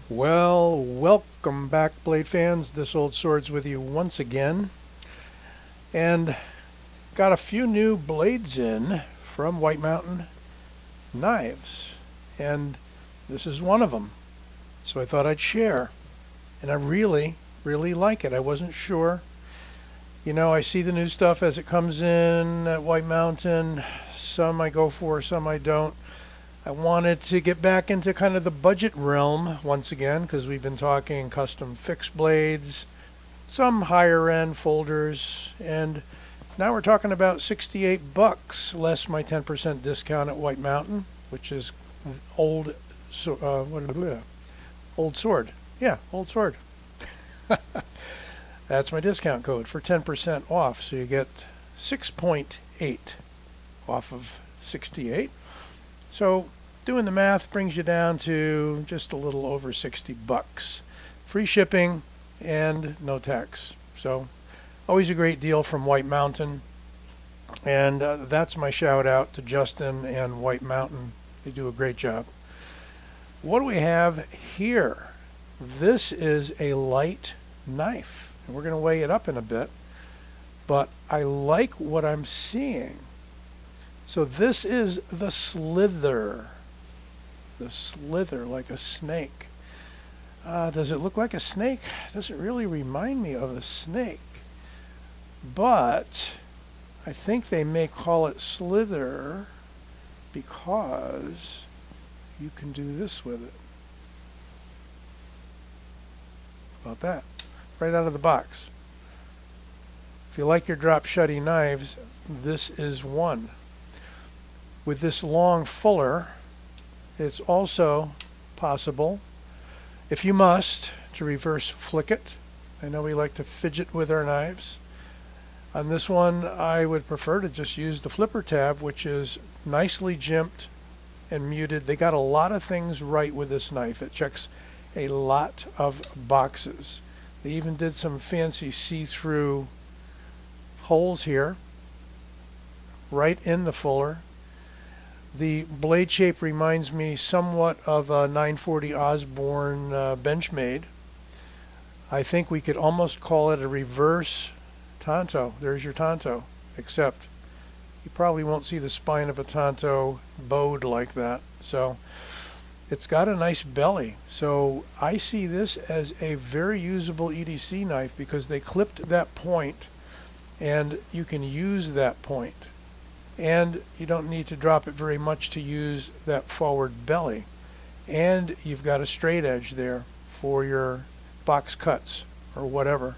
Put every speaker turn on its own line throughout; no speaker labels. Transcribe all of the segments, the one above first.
Well, welcome back, Blade fans. This old sword's with you once again. And got a few new blades in from White Mountain Knives. And this is one of them. So I thought I'd share. And I really like it. I wasn't sure. You know, I see the new stuff as it comes in at White Mountain. Some I go for, some I don't. I wanted to get back into kind of the budget realm once again because we've been talking custom fixed blades, some higher end folders, and now we're talking about 68 bucks less my 10% discount at White Mountain, which is old old sword. Yeah, old sword. That's my discount code for 10% off, so you get 6.8 off of 68. So doing the math brings you down to just a little over 60 bucks. Free shipping and no tax. So always a great deal from White Mountain. And that's my shout out to Justin and White Mountain. They do a great job. What do we have here? This is a light knife. And we're going to weigh it up in a bit. But I like what I'm seeing. So this is the Slyther. The Slyther, like a snake. Does it look like a snake? Doesn't really remind me of a snake. But I think they may call it Slyther because you can do this with it. How about that? Right out of the box. If you like your drop shutty knives, this is one. With this long fuller, it's also possible, if you must, to reverse flick it. I know we like to fidget with our knives. On this one, I would prefer to just use the flipper tab, which is nicely jimped and muted. They got a lot of things right with this knife. It checks a lot of boxes. They even did some fancy see-through holes here, right in the fuller. The blade shape reminds me somewhat of a 940 Osborne Benchmade. I think we could almost call it a reverse Tanto. There's your Tanto, except you probably won't see the spine of a Tanto bowed like that. So it's got a nice belly. So I see this as a very usable EDC knife because they clipped that point and you can use that point. And you don't need to drop it very much to use that forward belly. And you've got a straight edge there for your box cuts or whatever.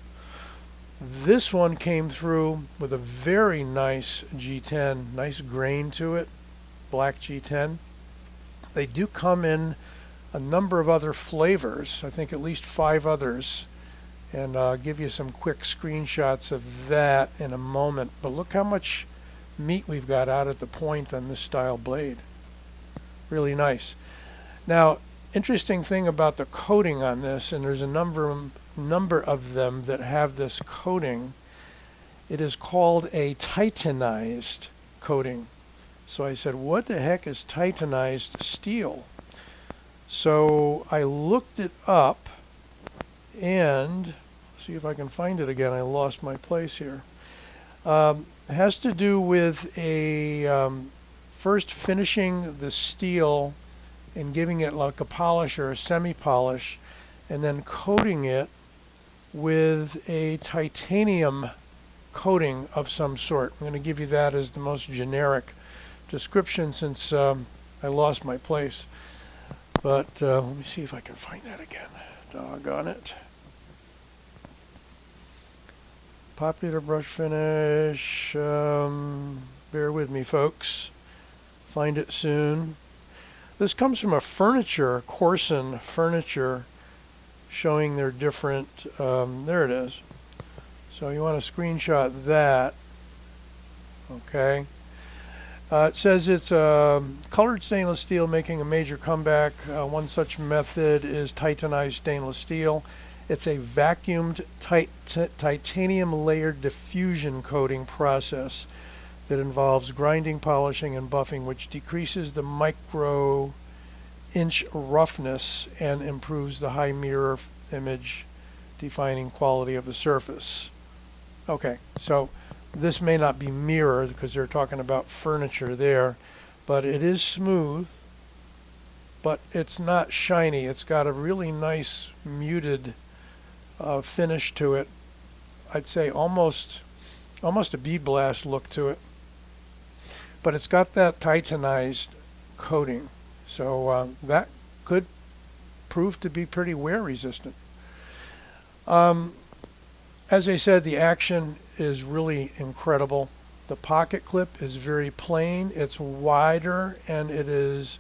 This one came through with a very nice G10, nice grain to it, black G10. They do come in a number of other flavors, I think at least 5 others. And I'll give you some quick screenshots of that in a moment. But look how much meat we've got out at the point on this style blade. Really nice. Now, interesting thing about the coating on this, and there's a number of them that have this coating. It is called a Titanized coating. So I said, what the heck is Titanized steel? So I looked it up and see if I can find it again. I lost my place here. It has to do with a first finishing the steel and giving it like a polish or a semi-polish, and then coating it with a titanium coating of some sort. I'm going to give you that as the most generic description since I lost my place. But let me see if I can find that again. Doggone it. Popular brush finish. Bear with me, folks. Find it soon. This comes from a furniture, Corson furniture, showing their different. There it is. So you want to screenshot that. Okay. It says it's colored stainless steel making a major comeback. One such method is Titanized stainless steel. It's a vacuumed titanium layered diffusion coating process that involves grinding, polishing, and buffing, which decreases the micro inch roughness and improves the high mirror image defining quality of the surface. Okay, so this may not be mirror because they're talking about furniture there, but it is smooth, but it's not shiny. It's got a really nice muted finish to it. I'd say almost a bead blast look to it, but it's got that titanized coating, so that could prove to be pretty wear resistant. As I said, the action is really incredible. The pocket clip is very plain, it's wider, and it is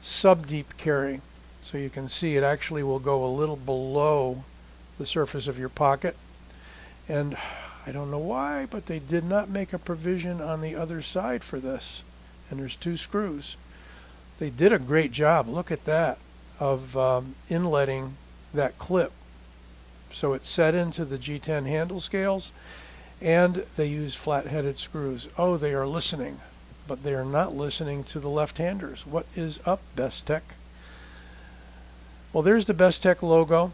sub-deep carry. So you can see it actually will go a little below the surface of your pocket. And I don't know why, but they did not make a provision on the other side for this. And there's 2 screws. They did a great job, look at that, of inletting that clip. So it's set into the G10 handle scales, and they use flat-headed screws. Oh, they are listening, but they are not listening to the left-handers. What is up, Bestech? Well, there's the Bestech logo.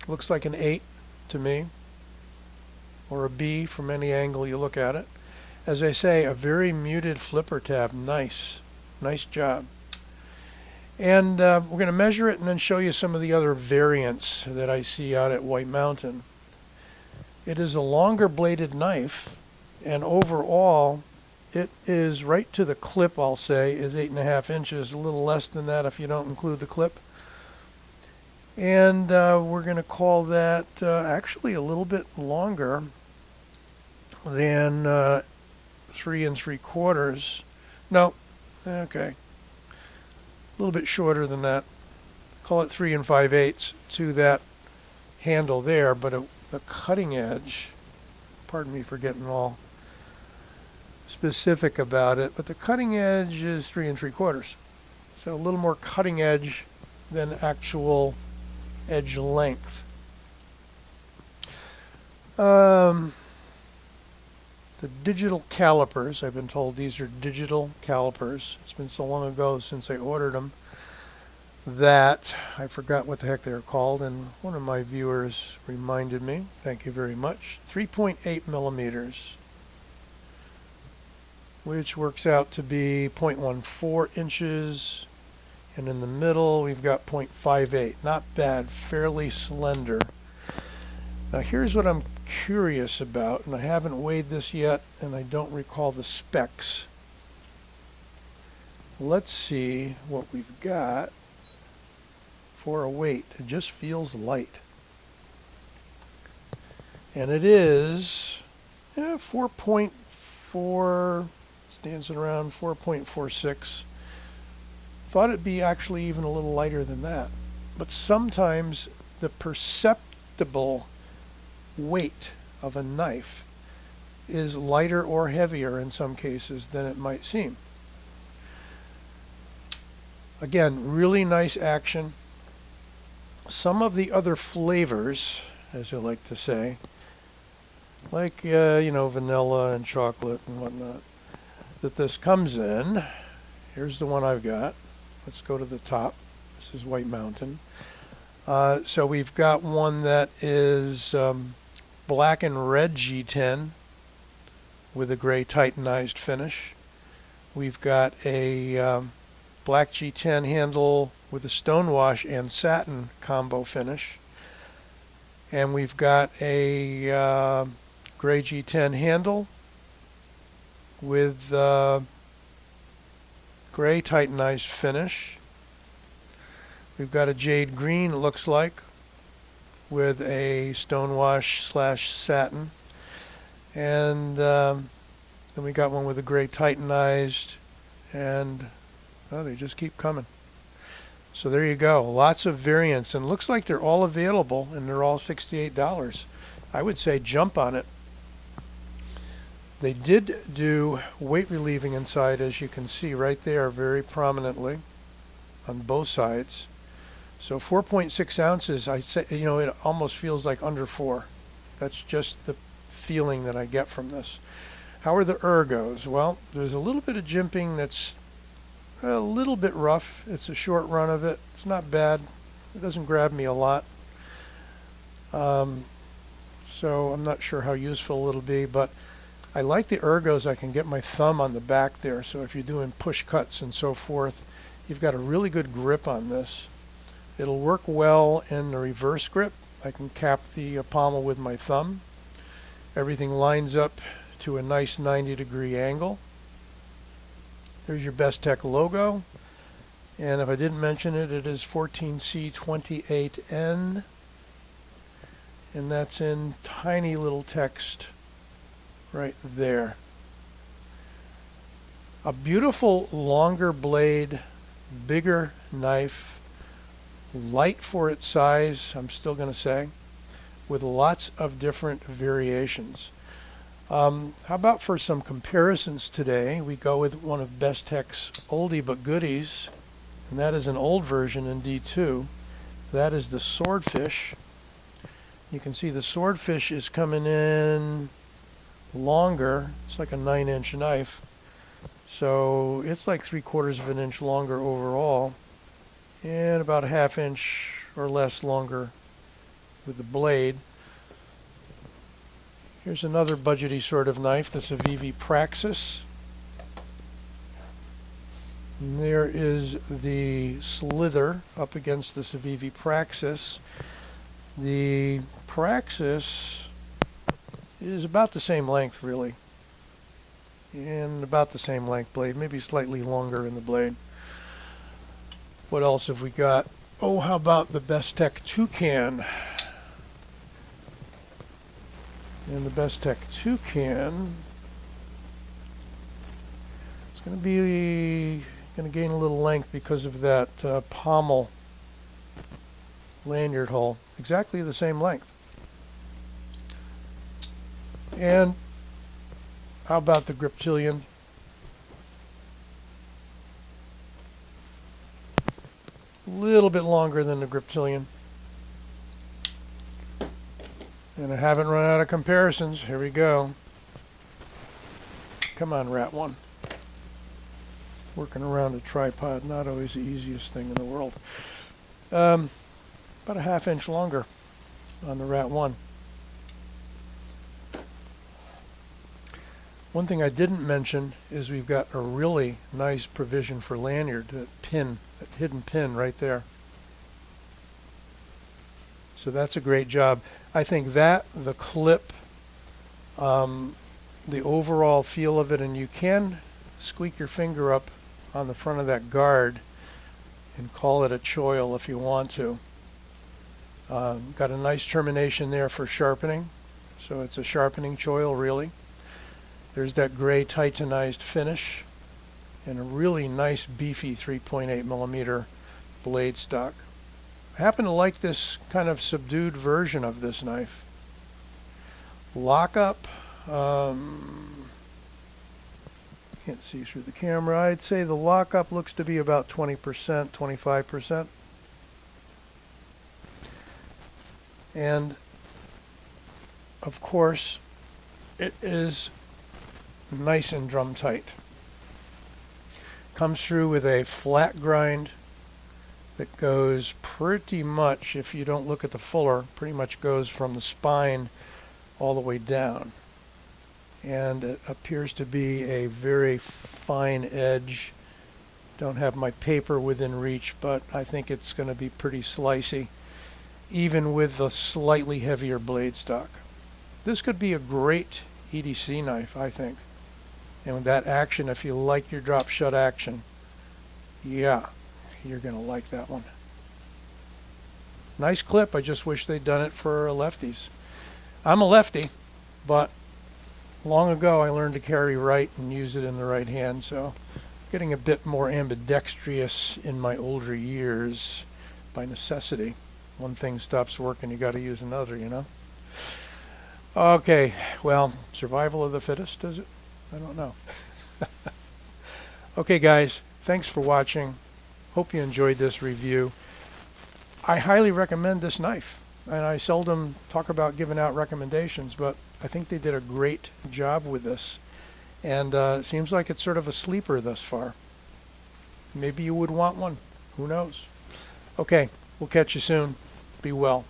Looks like an 8 to me, or a B from any angle you look at it. As I say, a very muted flipper tab. Nice job. And we're going to measure it and then show you some of the other variants that I see out at White Mountain. It is a longer bladed knife, and overall it is right to the clip, I'll say, is 8.5 inches, a little less than that if you don't include the clip. And we're going to call that actually a little bit longer than 3 3/4. No, okay. A little bit shorter than that. Call it 3 5/8 to that handle there, but the cutting edge, pardon me for getting all specific about it, but the cutting edge is 3 3/4. So a little more cutting edge than actual edge length. The digital calipers, I've been told these are digital calipers. It's been so long ago since I ordered them that I forgot what the heck they're called, and one of my viewers reminded me. Thank you very much. 3.8 millimeters, which works out to be 0.14 inches, and in the middle we've got 0.58. Not bad, fairly slender. Now here's what I'm curious about, and I haven't weighed this yet, and I don't recall the specs. Let's see what we've got for a weight. It just feels light. And it is 4.4, it's dancing around 4.46. Thought it'd be actually even a little lighter than that. But sometimes the perceptible weight of a knife is lighter or heavier in some cases than it might seem. Again, really nice action. Some of the other flavors, as I like to say, like vanilla and chocolate and whatnot, that this comes in. Here's the one I've got. Let's go to the top. This is White Mountain. So we've got one that is black and red G10 with a gray Titanized finish. We've got a black G10 handle with a stonewash and satin combo finish. And we've got a gray G10 handle with gray Titanized finish. We've got a jade green, it looks like, with a stonewash / satin. And then we got one with a gray Titanized, and they just keep coming. So there you go, lots of variants, and looks like they're all available, and they're all $68. I would say jump on it. They did do weight relieving inside, as you can see right there very prominently on both sides. So 4.6 ounces, I say, it almost feels like under 4. That's just the feeling that I get from this. How are the ergos? Well, there's a little bit of jimping that's a little bit rough. It's a short run of it. It's not bad. It doesn't grab me a lot. So I'm not sure how useful it'll be, but I like the ergos. I can get my thumb on the back there, so if you're doing push cuts and so forth, you've got a really good grip on this. It'll work well in the reverse grip. I can cap the pommel with my thumb. Everything lines up to a nice 90-degree angle. There's your Bestech logo, and if I didn't mention it, it is 14C28N, and that's in tiny little text right there. A beautiful longer blade, bigger knife, light for its size, I'm still going to say, with lots of different variations. How about for some comparisons today? We go with one of Bestech's oldie but goodies, and that is an old version in D2. That is the Swordfish. You can see the Swordfish is coming in longer. It's like a 9-inch knife. So it's like 3/4 of an inch longer overall, and about a 1/2 inch or less longer with the blade. Here's another budgety sort of knife, the Civivi Praxis. And there is the Slyther up against the Civivi Praxis. The Praxis is about the same length, really, and about the same length blade, maybe slightly longer in the blade. What else have we got? Oh, how about the Bestech Toucan? And the Bestech Toucan is going to gain a little length because of that pommel lanyard hole. Exactly the same length. And how about the Griptilian? A little bit longer than the Griptilian. And I haven't run out of comparisons. Here we go. Come on, Rat One. Working around a tripod, not always the easiest thing in the world. About a 1/2 inch longer on the Rat One. One thing I didn't mention is we've got a really nice provision for lanyard, that pin, that hidden pin right there. So that's a great job. I think that, the clip, the overall feel of it, and you can squeak your finger up on the front of that guard and call it a choil if you want to. Got a nice termination there for sharpening, so it's a sharpening choil really. There's that gray Titanized finish and a really nice beefy 3.8 millimeter blade stock. I happen to like this kind of subdued version of this knife. Lockup, can't see through the camera. I'd say the lockup looks to be about 20%, 25%. And of course, it is nice and drum tight. Comes through with a flat grind that goes pretty much, if you don't look at the fuller, pretty much goes from the spine all the way down. And it appears to be a very fine edge. Don't have my paper within reach, but I think it's going to be pretty slicey, even with the slightly heavier blade stock. This could be a great EDC knife, I think. And with that action, if you like your drop shut action, yeah, you're going to like that one. Nice clip. I just wish they'd done it for lefties. I'm a lefty, but long ago I learned to carry right and use it in the right hand, so getting a bit more ambidextrous in my older years by necessity. One thing stops working, you got to use another, you know. Okay, well, survival of the fittest, is it? I don't know. Okay, guys, thanks for watching. Hope you enjoyed this review. I highly recommend this knife, and I seldom talk about giving out recommendations, but I think they did a great job with this, and it seems like it's sort of a sleeper thus far. Maybe you would want one. Who knows? Okay, we'll catch you soon. Be well.